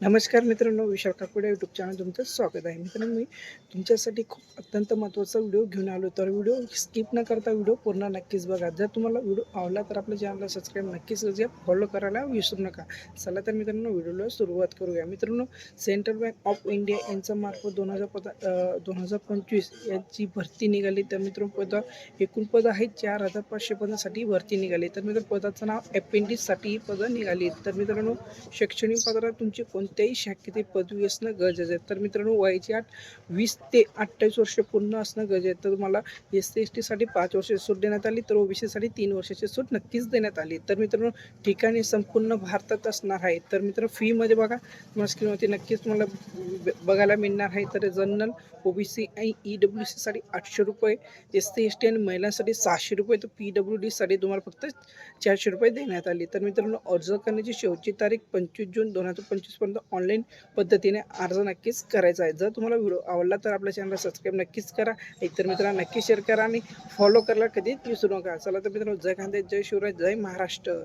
नमस्कार मित्रांनो, विशाल काकोडे YouTube channel तुमचं स्वागत आहे. मित्रांनो, मी तुमच्यासाठी खूप अत्यंत महत्त्वाचा व्हिडिओ घेऊन आलो. तर व्हिडिओ स्किप न करता व्हिडिओ पूर्ण नक्कीच बघा. जर तुम्हाला व्हिडिओ आवडला तर आपल्या चॅनलला सबस्क्राईब नक्कीच करा, फॉलो करायला विसरू नका. चला तर मित्रांनो, व्हिडिओला सुरुवात करूया. मित्रांनो, सेंट्रल बँक ऑफ इंडिया यांच्या मार्फत 2025 यांची भरती निघाली. तर मित्रांनो, एकूण पद आहेत 4,500 पदासाठी भरती निघाली. तर मित्रांनो, पदाचं नाव अपेंडिक्ससाठी ही पदं निघाली. तर मित्रांनो, शैक्षणिक पात्रता तुमची कोणत्याही शाखेतील पदवी असणं गरजेचं आहे. तर मित्रांनो, वयाची 20 ते 28 वर्ष पूर्ण असणं गरजेचं आहे. तर तुम्हाला SC/ST साठी 5 वर्षाची सूट देण्यात आली, तर OBC साठी 3 वर्षाची सूट नक्कीच देण्यात आली. तर मित्रांनो, ठिकाणी संपूर्ण भारतात असणार आहे. तर मित्रांनो, फीमध्ये बघा, तुम्हाला स्क्रीनवरती नक्कीच तुम्हाला बघायला मिळणार आहे. तर जनरल, OBC आणि EWC साठी 800 रुपये, SC/ST आणि महिलांसाठी 600 रुपये, तर PWD साठी तुम्हाला फक्त 400 रुपये देण्यात आले. तर मित्रांनो, अर्ज करण्याची शेवटची तारीख 25 जून 2025 पर्यंत ऑनलाईन पद्धतीने अर्ज नक्कीच करायचा आहे. जर तुम्हाला व्हिडिओ आवडला तर आपल्या चॅनलला सबस्क्राईब नक्कीच करा. इतर मित्रांना नक्की शेअर करा आणि फॉलो करायला कधीच विसरू नका. चला तर मित्रांनो, जय खानदेश, जय शिवराय, जय महाराष्ट्र.